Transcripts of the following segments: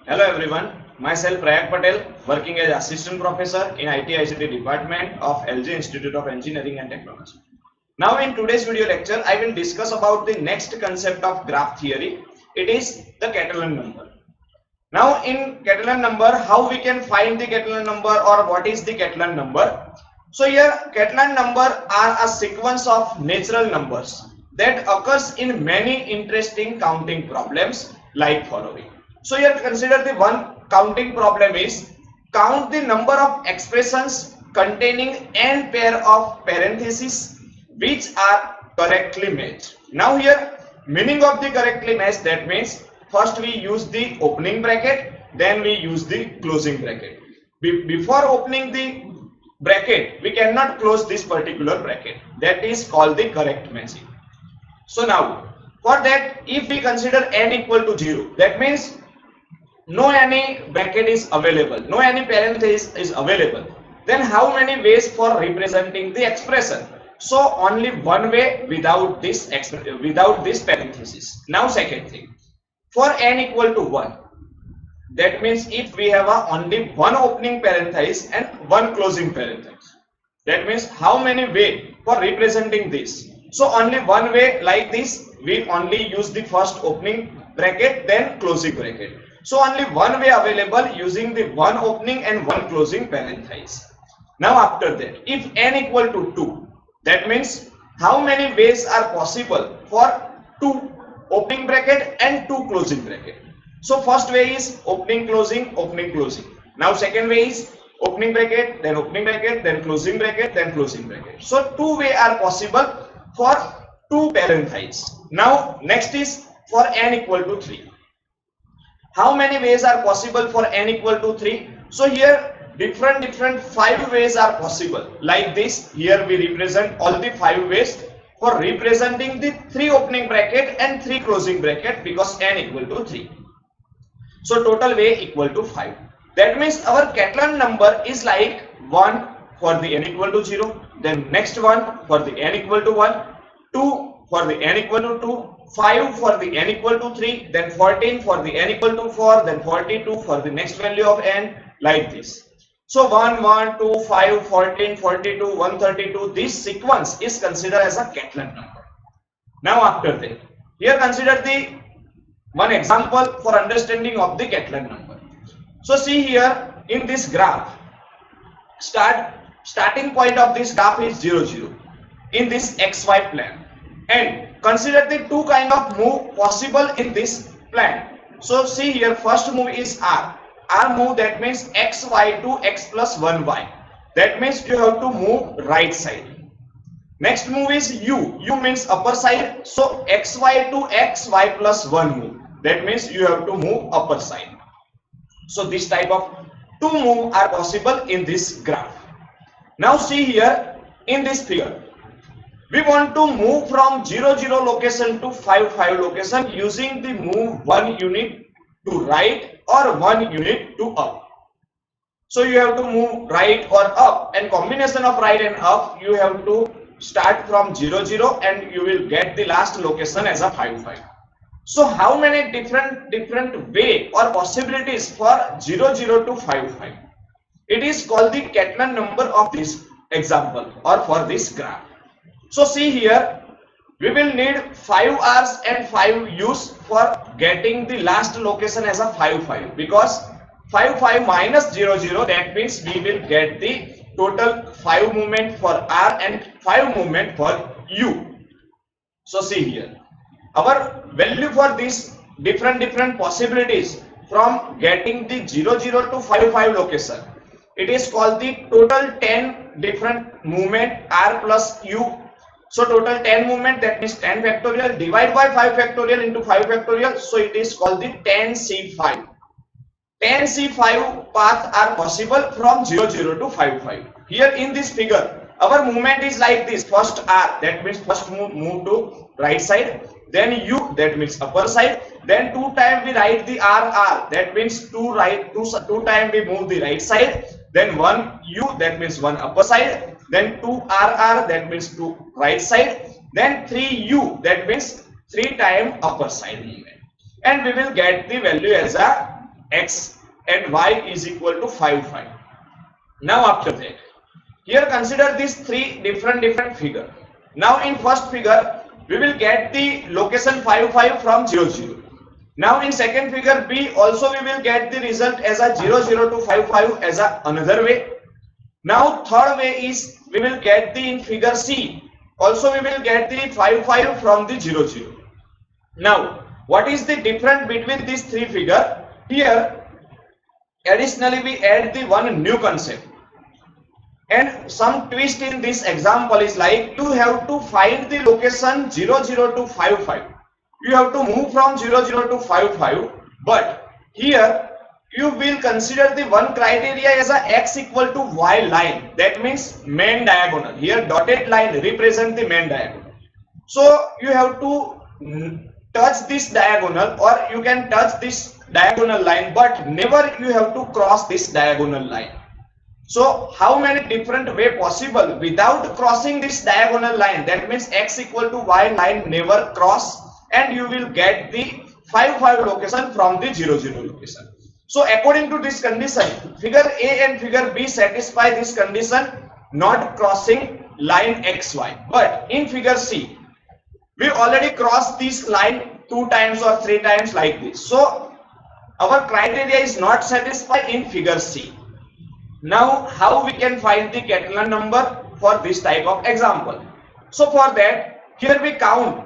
Hello everyone, myself Prayag Patel, working as assistant professor in IT ICT department of LG Institute of Engineering and Technology. Now in today's video lecture, I will discuss about the next concept of graph theory. It is the Catalan number. Now in Catalan number, how we can find the Catalan number or what is the Catalan number? So here Catalan number are a sequence of natural numbers that occurs in many interesting counting problems like following. So here consider the one counting problem is count the number of expressions containing n pair of parentheses which are correctly matched. Now here meaning of the correctly matched, that means first we use the opening bracket, then we use the closing bracket. Before opening the bracket we cannot close this particular bracket, that is called the correct matching. So now for that, if we consider n equal to 0, that means no any bracket is available, no any parenthesis is available, then how many ways for representing the expression? So only one way without this parenthesis. Now second thing, for n equal to 1, that means if we have only one opening parenthesis and one closing parenthesis, that means how many way for representing this? So only one way, like this, we only use the first opening bracket then closing bracket. So only one way available using the one opening and one closing parenthesis. Now after that, if n equal to 2, that means how many ways are possible for two opening bracket and two closing bracket? So first way is opening closing, opening closing. Now second way is opening bracket, then closing bracket, then closing bracket. So two way are possible for two parentheses. Now next is for n equal to 3. How many ways are possible for n equal to 3? So here different 5 ways are possible. Like this, here we represent all the 5 ways for representing the 3 opening bracket and 3 closing bracket, because n equal to 3. So total way equal to 5. That means our Catalan number is like 1 for the n equal to 0, then next one for the n equal to 1, 2 for the n equal to 2, 5 for the n equal to 3, then 14 for the n equal to 4, then 42 for the next value of n, like this. So 1, 1, 2, 5, 14, 42, 132, this sequence is considered as a Catalan number. Now after that, here consider the one example for understanding of the Catalan number. So see here in this graph, starting point of this graph is 0, 0 in this xy plane, and consider the two kind of move possible in this plane. So see here, first move is r move, that means xy to x plus 1y, that means you have to move right side. Next move is u means upper side, so xy to xy plus 1 move, that means you have to move upper side. So this type of two move are possible in this graph. Now see here in this figure, we want to move from 0, 0 location to 5, 5 location using the move 1 unit to right or 1 unit to up. So you have to move right or up, and combination of right and up, you have to start from 0, 0 and you will get the last location as a 5, 5. So how many different way or possibilities for 0, 0 to 5, 5? It is called the Catalan number of this example or for this graph. So see here, we will need 5 R's and 5 U's for getting the last location as a 5, 5, because 5, 5 minus 0, 0, that means we will get the total 5 movement for R and 5 movement for U. So see here, our value for these different possibilities from getting the 0, 0 to 5, 5 location, it is called the total 10 different movement R plus U. So total 10 movement, that means 10 factorial, divide by 5 factorial into 5 factorial, so it is called the 10C5. 10C5 paths are possible from 0, 0 to 5, 5. Here in this figure, our movement is like this. First R, that means first move to right side, then U, that means upper side, then 2 times we write the R, that means 2 times we move the right side, then 1 U, that means 1 upper side, then 2 RR, that means 2 right side, then 3 U, that means 3 times upper side movement, and we will get the value as a x and y is equal to 5 5. Now after that, here consider these three different figure. Now in first figure we will get the location 5 5 from 0 0. Now in second figure B also we will get the result as a 0 0 to 5 5 as a another way. Now third way is we will get the in figure C also we will get the 5 5 from the 0 0. Now what is the difference between these three figure? Here additionally we add the one new concept, and some twist in this example is like you have to find the location 0 0 to 5 5. You have to move from 0 0 to 5 5, but here you will consider the one criteria as a x equal to y line, that means main diagonal. Here dotted line represent the main diagonal, so you have to touch this diagonal, or you can touch this diagonal line, but never you have to cross this diagonal line. So how many different way possible without crossing this diagonal line, that means x equal to y line never cross, and you will get the 5 5 location from the 0 0 location. So according to this condition, figure A and figure B satisfy this condition, not crossing line xy. But in figure C we already crossed this line 2 times or 3 times like this, so our criteria is not satisfied in figure C. Now how we can find the Catalan number for this type of example? So for that, here we count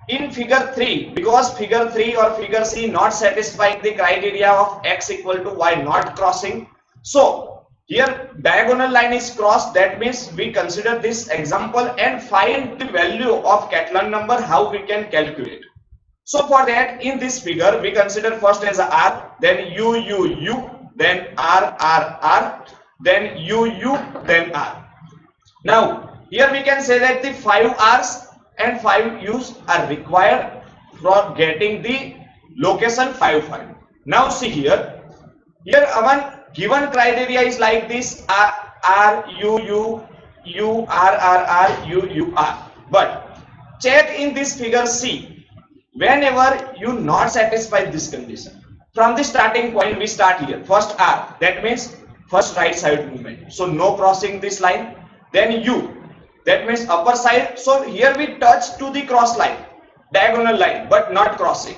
in figure 3, because figure 3 or figure C not satisfying the criteria of x equal to y not crossing. So here diagonal line is crossed, that means we consider this example and find the value of Catalan number, how we can calculate. So for that, in this figure we consider first as a r, then u, then r, then u, then r. Now here we can say that the 5 r's and 5 u's are required for getting the location 5 5. Now see here our given criteria is like this: r, u, r, u, r. But check in this figure C, whenever you not satisfy this condition, from the starting point we start here, first r, that means first right side movement, so no crossing this line. Then u, that means upper side, so here we touch to the cross line, diagonal line, but not crossing,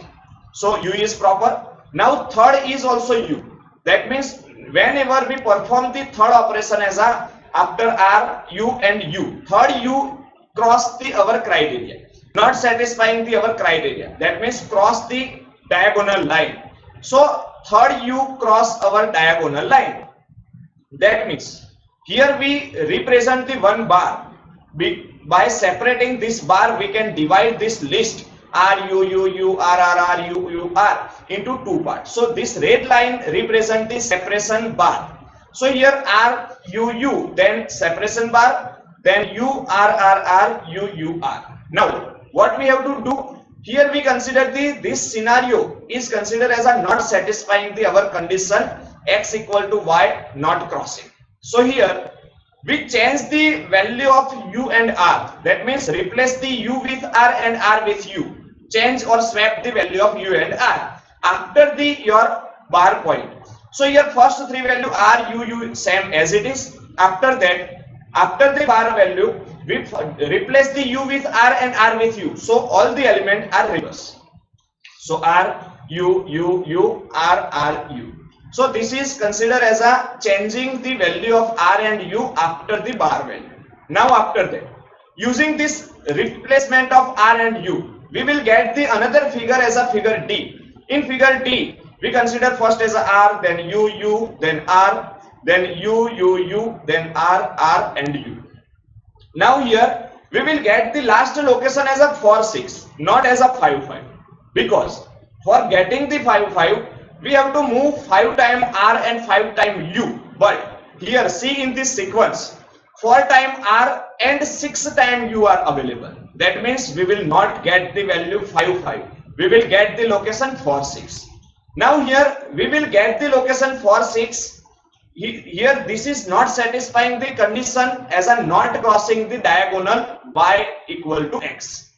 so u is proper. Now third is also u, that means whenever we perform the third operation as a after r, u and u, third u cross the our criteria, not satisfying the our criteria, that means cross the diagonal line, so third u cross our diagonal line. That means here we represent the one bar. By separating this bar we can divide this list r, u, r, u, r into 2 parts. So this red line represent the separation bar. So here r, u, then separation bar, then u, r, u, r. Now what we have to do here, we consider this scenario is considered as a not satisfying the our condition x equal to y not crossing. So here we change the value of u and r, that means replace the u with r and r with u, change or swap the value of u and r after the your bar point. So here first 3 value r, u same as it is. After that, after the bar value we replace the u with r and r with u, so all the elements are reverse. So r, u, r, u. So this is considered as a changing the value of r and u after the bar value. Now after that, using this replacement of r and u, we will get the another figure as a figure D. In figure D, we consider first as a r, then u, then r, then u, then r, and u. Now here we will get the last location as a 4 6, not as a 5 5, because for getting the 5 5 we have to move 5 times r and 5 times u, but here see in this sequence 4 times r and 6 times u are available. That means we will not get the value 5 5, we will get the location 4 6. Now here we will get the location 4 6. Here this is not satisfying the condition as a not crossing the diagonal y equal to x.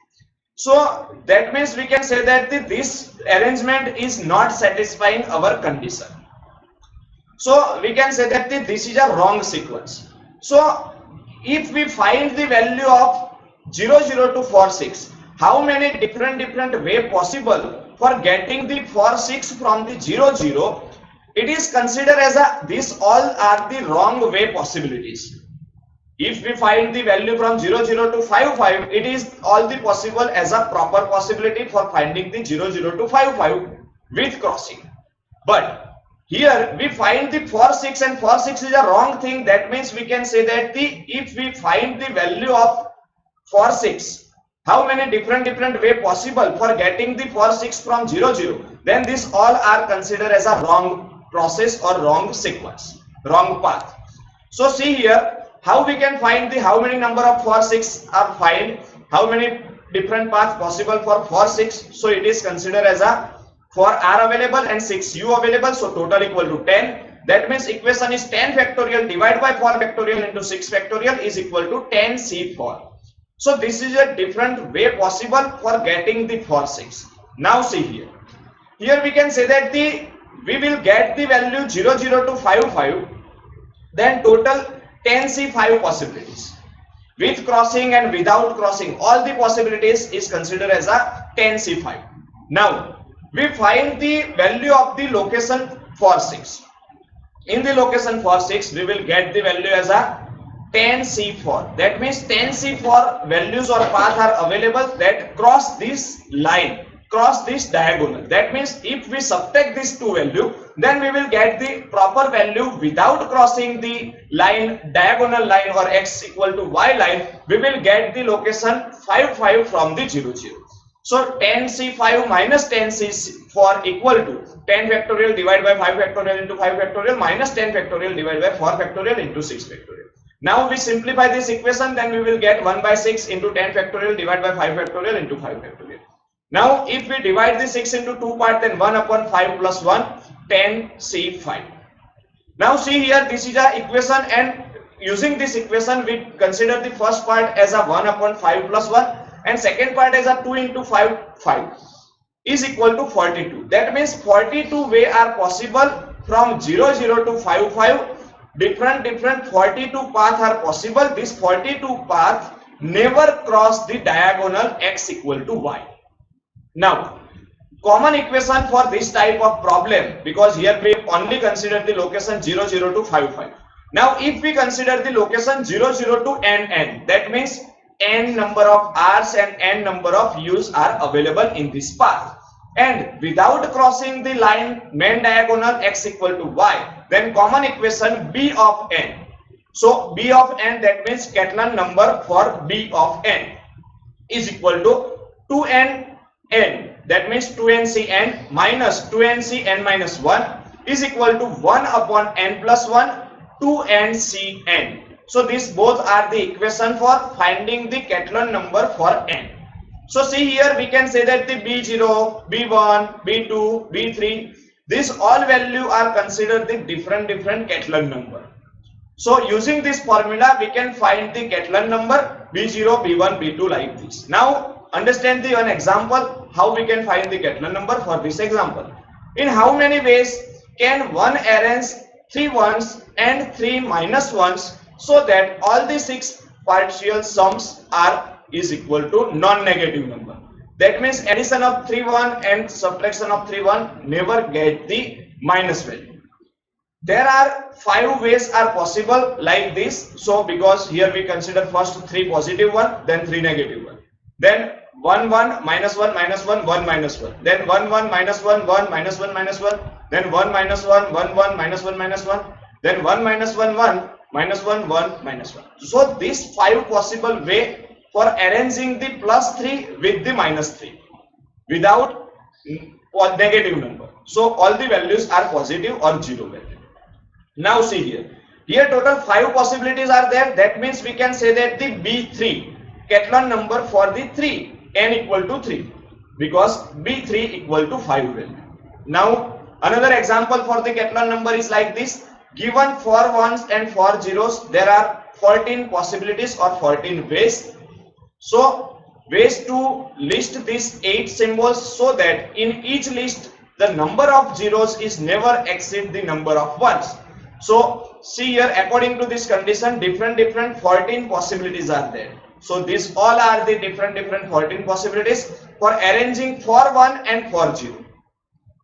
So that means we can say that this arrangement is not satisfying our condition. So we can say that this is a wrong sequence. So if we find the value of 00 to 46, how many different way possible for getting the 46 from the 00? It is considered as a, these all are the wrong way possibilities. If we find the value from 00 to 55, it is all the possible as a proper possibility for finding the 00 to 55 with crossing. But here we find the 46 and 46 is a wrong thing. That means we can say that if we find the value of 46, how many different way possible for getting the 46 from 00, then this all are considered as a wrong process or wrong sequence, wrong path. So see here, how we can find the how many number of 46 are find, how many different paths possible for 46. So it is considered as a 4 are available and 6 u available, so total equal to 10. That means equation is 10 factorial divided by 4 factorial into 6 factorial is equal to 10c4. So this is a different way possible for getting the 46. Now see here, here we can say that we will get the value 00 to 55, then total 10c5 possibilities with crossing and without crossing, all the possibilities is considered as a 10c5. Now we find the value of the location 46. In the location 46 we will get the value as a 10c4. That means 10c4 values or path are available that cross this line, cross this diagonal. That means if we subtract these two value, then we will get the proper value without crossing the line, diagonal line or x equal to y line. We will get the location 55 from the 00. So 10c5 minus 10c4 equal to 10 factorial divided by 5 factorial into 5 factorial minus 10 factorial divided by 4 factorial into 6 factorial. Now we simplify this equation, then we will get 1 by 6 into 10 factorial divided by 5 factorial into 5 factorial. Now if we divide the 6 into 2 parts, then 1 upon 5 plus 1, 10c5. Now see here, this is a equation, and using this equation we consider the first part as a 1 upon 5 plus 1 and second part as a 2 into 5 is equal to 42. That means 42 way are possible from 00 to 55. Different 42 paths are possible. This 42 path never cross the diagonal x equal to y. Now common equation for this type of problem, because here we only consider the location 00 to 55. Now if we consider the location 00 to n, that means n number of r's and n number of u's are available in this path, and without crossing the line main diagonal x equal to y, then common equation b of n. So b of n, that means Catalan number for b of n is equal to 2n n, that means 2ncn minus 2ncn minus 1 is equal to 1 upon n plus 1, 2ncn. So these both are the equation for finding the Catalan number for n. So see here, we can say that the b0, b1, b2, b3, these all value are considered the different Catalan number. So using this formula we can find the Catalan number b0, b1, b2 like this. Now understand the one example how we can find the Catalan number for this example. In how many ways can one arrange 3 ones and 3 minus ones so that all the 6 partial sums is equal to non-negative number? That means addition of 3 1 and subtraction of 3 1 never get the minus value. There are 5 ways are possible like this. So because here we consider first 3 positive 1, then 3 negative 1, then 1 1 minus 1 minus 1 1 minus 1, then 1 1 minus 1 1 minus 1 minus 1, then 1 minus 1 1 1 minus 1 minus 1, then 1 minus 1 1 minus 1 1 minus 1. So these 5 possible way for arranging the plus 3 with the minus 3 without negative number. So all the values are positive or 0 value. Now see here, here total 5 possibilities are there. That means we can say that the b3 Catalan number for the 3 n equal to 3, because b3 equal to 5 value. Now another example for the Catalan number is like this. Given 4 ones and 4 zeros, there are 14 possibilities or 14 ways. So ways to list these 8 symbols so that in each list the number of zeros is never exceed the number of ones. So see here, according to this condition, different 14 possibilities are there. So these all are the different 14 possibilities for arranging for 1 and for 0.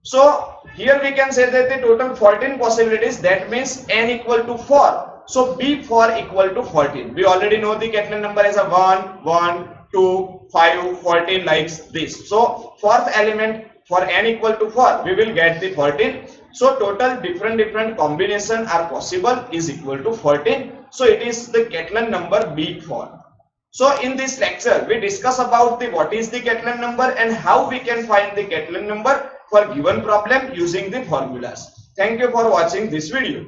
So here we can say that the total 14 possibilities, that means n equal to 4. So B4 equal to 14. We already know the Catalan number as a 1, 1, 2, 5, 14 like this. So fourth element for n equal to 4, we will get the 14. So total different combination are possible is equal to 14. So it is the Catalan number B4. So in this lecture, we discuss about the what is the Catalan number and how we can find the Catalan number for given problem using the formulas. Thank you for watching this video.